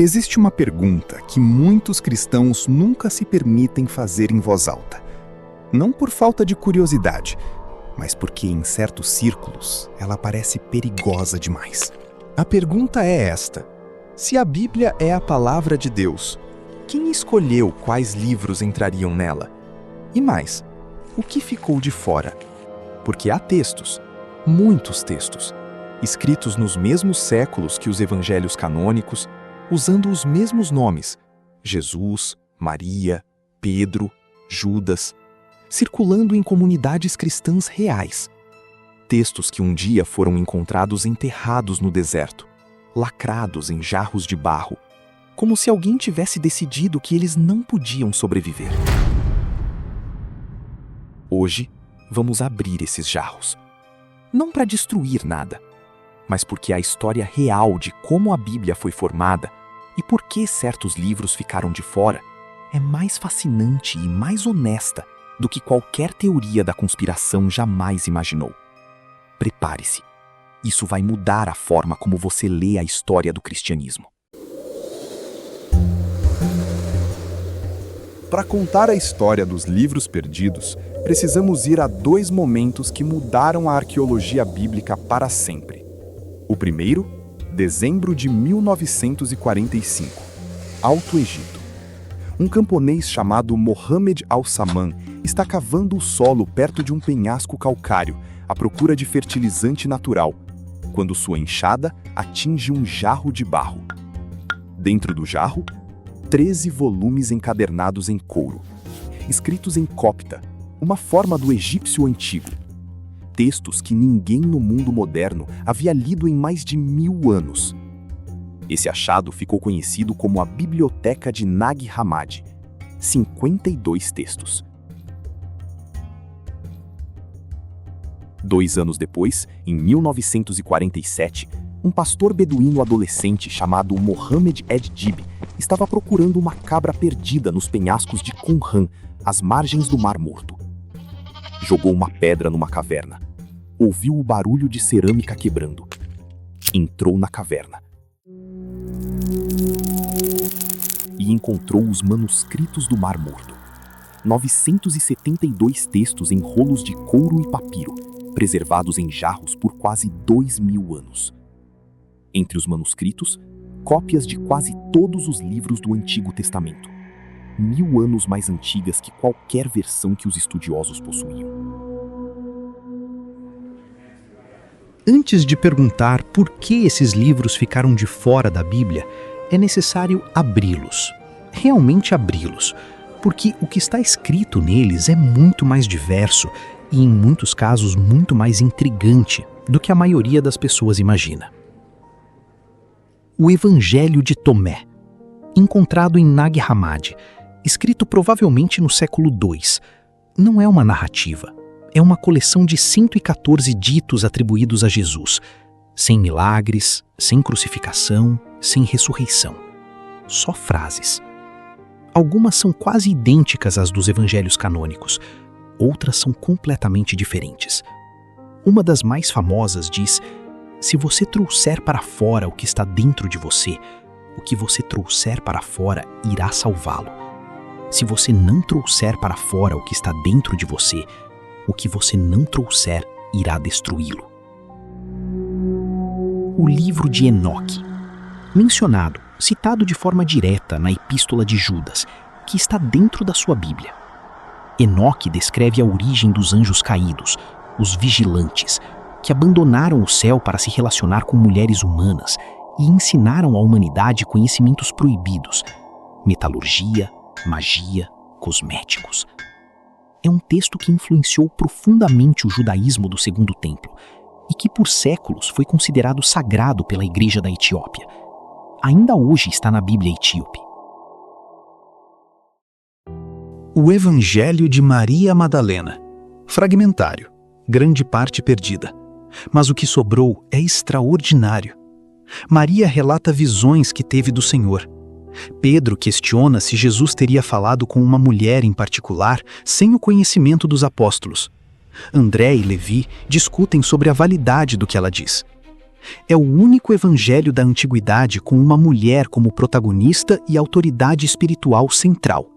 Existe uma pergunta que muitos cristãos nunca se permitem fazer em voz alta. Não por falta de curiosidade, mas porque em certos círculos ela parece perigosa demais. A pergunta é esta: se a Bíblia é a palavra de Deus, quem escolheu quais livros entrariam nela? E mais, o que ficou de fora? Porque há textos, muitos textos, escritos nos mesmos séculos que os evangelhos canônicos, usando os mesmos nomes: Jesus, Maria, Pedro, Judas, circulando em comunidades cristãs reais. Textos que um dia foram encontrados enterrados no deserto, lacrados em jarros de barro, como se alguém tivesse decidido que eles não podiam sobreviver. Hoje, vamos abrir esses jarros. Não para destruir nada, mas porque a história real de como a Bíblia foi formada e por que certos livros ficaram de fora é mais fascinante e mais honesta do que qualquer teoria da conspiração jamais imaginou. Prepare-se. Isso vai mudar a forma como você lê a história do cristianismo. Para contar a história dos livros perdidos, precisamos ir a dois momentos que mudaram a arqueologia bíblica para sempre. O primeiro, dezembro de 1945, Alto Egito. Um camponês chamado Mohammed Al-Saman está cavando o solo perto de um penhasco calcário, à procura de fertilizante natural, quando sua enxada atinge um jarro de barro. Dentro do jarro, 13 volumes encadernados em couro, escritos em copta, uma forma do egípcio antigo. Textos que ninguém no mundo moderno havia lido em mais de 1000 anos. Esse achado ficou conhecido como a Biblioteca de Nag Hammadi. 52 textos. 2 anos depois, em 1947, um pastor beduíno adolescente chamado Mohammed Ed-Dib estava procurando uma cabra perdida nos penhascos de Qumran, às margens do Mar Morto. Jogou uma pedra numa caverna. Ouviu o barulho de cerâmica quebrando. Entrou na caverna. E encontrou os manuscritos do Mar Morto. 972 textos em rolos de couro e papiro, preservados em jarros por quase 2000 anos. Entre os manuscritos, cópias de quase todos os livros do Antigo Testamento, 1000 anos mais antigas que qualquer versão que os estudiosos possuíam. Antes de perguntar por que esses livros ficaram de fora da Bíblia, é necessário abri-los, realmente abri-los, porque o que está escrito neles é muito mais diverso e, em muitos casos, muito mais intrigante do que a maioria das pessoas imagina. O Evangelho de Tomé, encontrado em Nag Hammadi, escrito provavelmente no século II, não é uma narrativa, é uma coleção de 114 ditos atribuídos a Jesus, sem milagres, sem crucificação, sem ressurreição. Só frases. Algumas são quase idênticas às dos evangelhos canônicos, outras são completamente diferentes. Uma das mais famosas diz: se você trouxer para fora o que está dentro de você, o que você trouxer para fora irá salvá-lo. Se você não trouxer para fora o que está dentro de você, o que você não trouxer irá destruí-lo. O livro de Enoque, mencionado, citado de forma direta na Epístola de Judas, que está dentro da sua Bíblia. Enoque descreve a origem dos anjos caídos, os vigilantes, que abandonaram o céu para se relacionar com mulheres humanas e ensinaram à humanidade conhecimentos proibidos, metalurgia, magia, cosméticos. É um texto que influenciou profundamente o judaísmo do Segundo Templo e que por séculos foi considerado sagrado pela Igreja da Etiópia. Ainda hoje está na Bíblia etíope. O Evangelho de Maria Madalena, fragmentário, grande parte perdida. Mas o que sobrou é extraordinário. Maria relata visões que teve do Senhor. Pedro questiona se Jesus teria falado com uma mulher em particular sem o conhecimento dos apóstolos. André e Levi discutem sobre a validade do que ela diz. É o único evangelho da antiguidade com uma mulher como protagonista e autoridade espiritual central.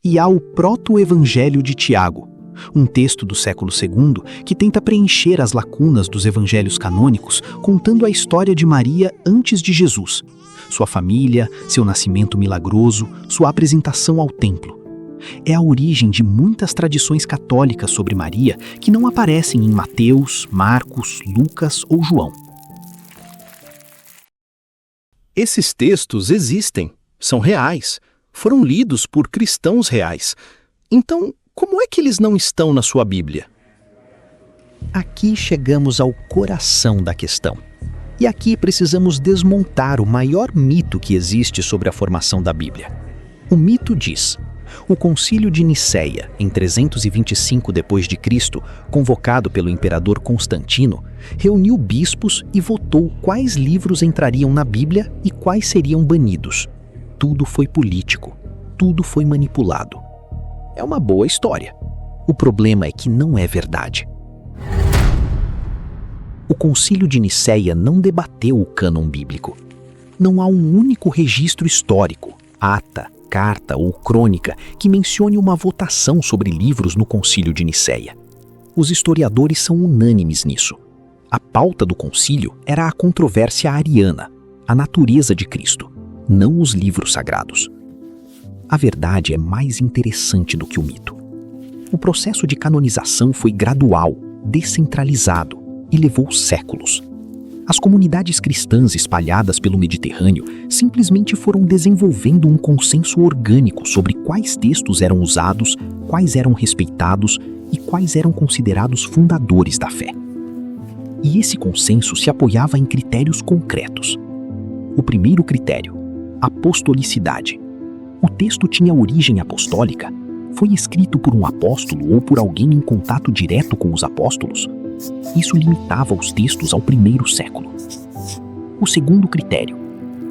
E há o proto-evangelho de Tiago, um texto do século II que tenta preencher as lacunas dos evangelhos canônicos, contando a história de Maria antes de Jesus, sua família, seu nascimento milagroso, sua apresentação ao templo. É a origem de muitas tradições católicas sobre Maria que não aparecem em Mateus, Marcos, Lucas ou João. Esses textos existem, são reais, foram lidos por cristãos reais. Então, como é que eles não estão na sua Bíblia? Aqui chegamos ao coração da questão. E aqui precisamos desmontar o maior mito que existe sobre a formação da Bíblia. O mito diz: o Concílio de Nicéia, em 325 d.C., convocado pelo imperador Constantino, reuniu bispos e votou quais livros entrariam na Bíblia e quais seriam banidos. Tudo foi político, tudo foi manipulado. É uma boa história. O problema é que não é verdade. O Concílio de Nicéia não debateu o cânon bíblico. Não há um único registro histórico, ata, carta ou crônica que mencione uma votação sobre livros no Concílio de Nicéia. Os historiadores são unânimes nisso. A pauta do concílio era a controvérsia ariana, a natureza de Cristo, não os livros sagrados. A verdade é mais interessante do que o mito. O processo de canonização foi gradual, descentralizado e levou séculos. As comunidades cristãs espalhadas pelo Mediterrâneo simplesmente foram desenvolvendo um consenso orgânico sobre quais textos eram usados, quais eram respeitados e quais eram considerados fundadores da fé. E esse consenso se apoiava em critérios concretos. O primeiro critério: apostolicidade. O texto tinha origem apostólica? Foi escrito por um apóstolo ou por alguém em contato direto com os apóstolos? Isso limitava os textos ao primeiro século. O segundo critério: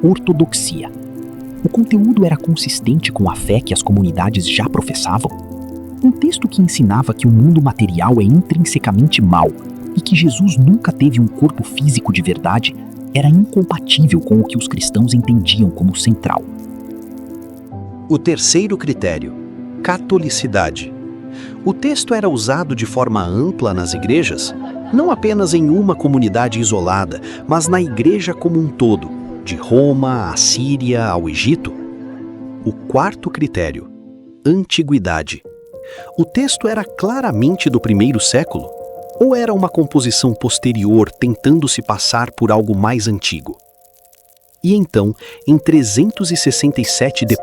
ortodoxia. O conteúdo era consistente com a fé que as comunidades já professavam? Um texto que ensinava que o mundo material é intrinsecamente mau e que Jesus nunca teve um corpo físico de verdade era incompatível com o que os cristãos entendiam como central. O terceiro critério: catolicidade. O texto era usado de forma ampla nas igrejas, não apenas em uma comunidade isolada, mas na igreja como um todo, de Roma à Síria ao Egito. O quarto critério: antiguidade. O texto era claramente do primeiro século, ou era uma composição posterior tentando se passar por algo mais antigo? E então, em 367 d.C.,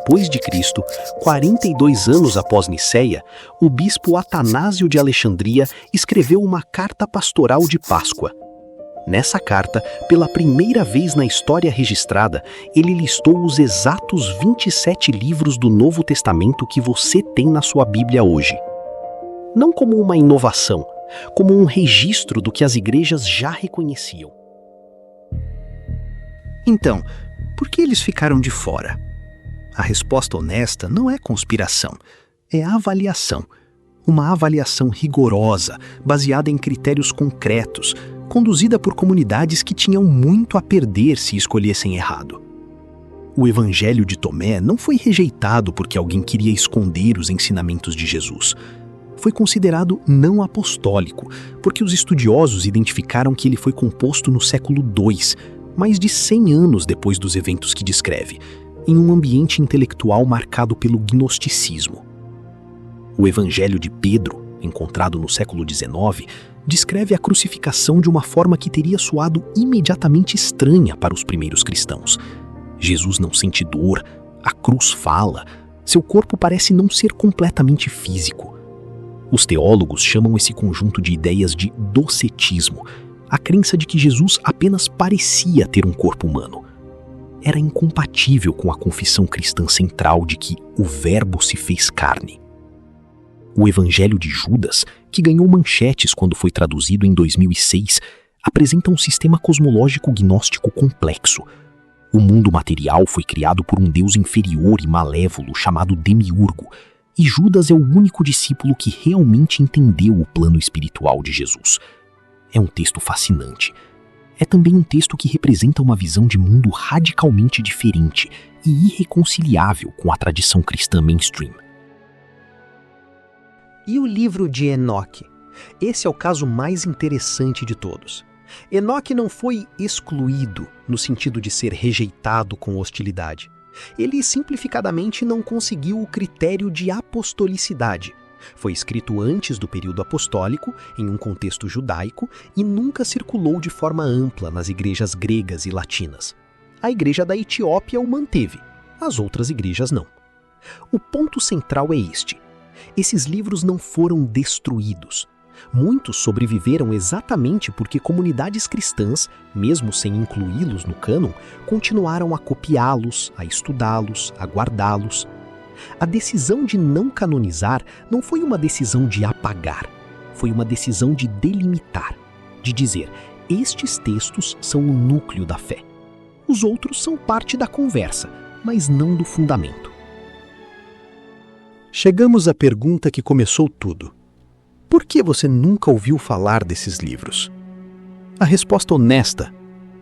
42 anos após Nicéia, o bispo Atanásio de Alexandria escreveu uma carta pastoral de Páscoa. Nessa carta, pela primeira vez na história registrada, ele listou os exatos 27 livros do Novo Testamento que você tem na sua Bíblia hoje. Não como uma inovação, como um registro do que as igrejas já reconheciam. Então, por que eles ficaram de fora? A resposta honesta não é conspiração, é avaliação. Uma avaliação rigorosa, baseada em critérios concretos, conduzida por comunidades que tinham muito a perder se escolhessem errado. O Evangelho de Tomé não foi rejeitado porque alguém queria esconder os ensinamentos de Jesus. Foi considerado não apostólico, porque os estudiosos identificaram que ele foi composto no século II, mais de 100 anos depois dos eventos que descreve, em um ambiente intelectual marcado pelo gnosticismo. O Evangelho de Pedro, encontrado no século XIX, descreve a crucificação de uma forma que teria soado imediatamente estranha para os primeiros cristãos. Jesus não sente dor, a cruz fala, seu corpo parece não ser completamente físico. Os teólogos chamam esse conjunto de ideias de docetismo, a crença de que Jesus apenas parecia ter um corpo humano. Era incompatível com a confissão cristã central de que o Verbo se fez carne. O Evangelho de Judas, que ganhou manchetes quando foi traduzido em 2006, apresenta um sistema cosmológico gnóstico complexo. O mundo material foi criado por um deus inferior e malévolo chamado Demiurgo, E Judas é o único discípulo que realmente entendeu o plano espiritual de Jesus. É um texto fascinante. É também um texto que representa uma visão de mundo radicalmente diferente e irreconciliável com a tradição cristã mainstream. E o livro de Enoque? Esse é o caso mais interessante de todos. Enoque não foi excluído no sentido de ser rejeitado com hostilidade. Ele simplificadamente não conseguiu o critério de apostolicidade. Foi escrito antes do período apostólico, em um contexto judaico, e nunca circulou de forma ampla nas igrejas gregas e latinas. A igreja da Etiópia o manteve, as outras igrejas não. O ponto central é este: esses livros não foram destruídos. Muitos sobreviveram exatamente porque comunidades cristãs, mesmo sem incluí-los no cânon, continuaram a copiá-los, a estudá-los, a guardá-los. A decisão de não canonizar não foi uma decisão de apagar, foi uma decisão de delimitar, de dizer: estes textos são o núcleo da fé. Os outros são parte da conversa, mas não do fundamento. Chegamos à pergunta que começou tudo. Por que você nunca ouviu falar desses livros? A resposta honesta: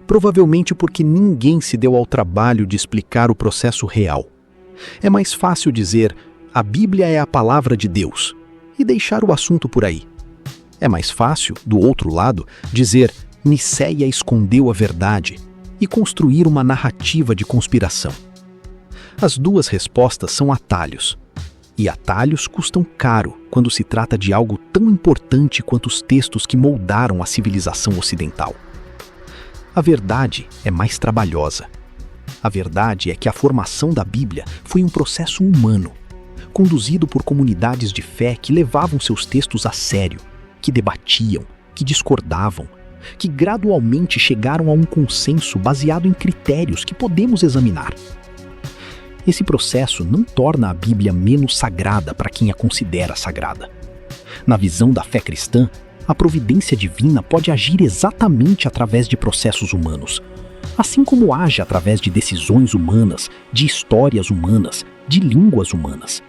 provavelmente porque ninguém se deu ao trabalho de explicar o processo real. É mais fácil dizer, a Bíblia é a palavra de Deus, e deixar o assunto por aí. É mais fácil, do outro lado, dizer, Nicéia escondeu a verdade, e construir uma narrativa de conspiração. As duas respostas são atalhos. E atalhos custam caro quando se trata de algo tão importante quanto os textos que moldaram a civilização ocidental. A verdade é mais trabalhosa. A verdade é que a formação da Bíblia foi um processo humano, conduzido por comunidades de fé que levavam seus textos a sério, que debatiam, que discordavam, que gradualmente chegaram a um consenso baseado em critérios que podemos examinar. Esse processo não torna a Bíblia menos sagrada para quem a considera sagrada. Na visão da fé cristã, a providência divina pode agir exatamente através de processos humanos, assim como age através de decisões humanas, de histórias humanas, de línguas humanas.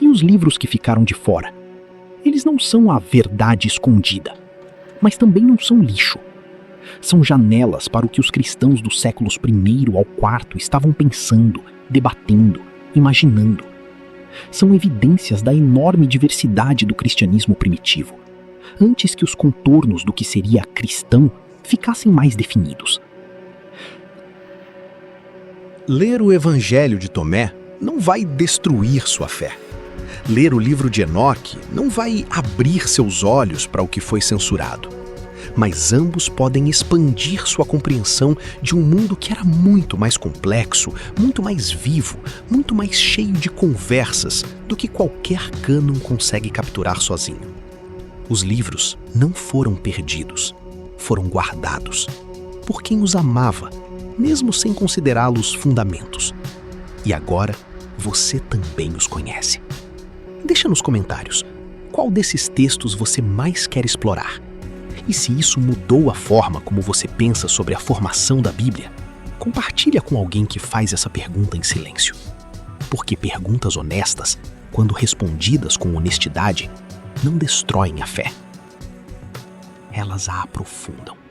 E os livros que ficaram de fora? Eles não são a verdade escondida, mas também não são lixo. São janelas para o que os cristãos dos séculos I ao IV estavam pensando, debatendo, imaginando. São evidências da enorme diversidade do cristianismo primitivo, antes que os contornos do que seria cristão ficassem mais definidos. Ler o Evangelho de Tomé não vai destruir sua fé. Ler o livro de Enoque não vai abrir seus olhos para o que foi censurado. Mas ambos podem expandir sua compreensão de um mundo que era muito mais complexo, muito mais vivo, muito mais cheio de conversas do que qualquer cânon consegue capturar sozinho. Os livros não foram perdidos, foram guardados por quem os amava, mesmo sem considerá-los fundamentos. E agora, você também os conhece. Deixa nos comentários qual desses textos você mais quer explorar. E se isso mudou a forma como você pensa sobre a formação da Bíblia, compartilha com alguém que faz essa pergunta em silêncio. Porque perguntas honestas, quando respondidas com honestidade, não destroem a fé. Elas a aprofundam.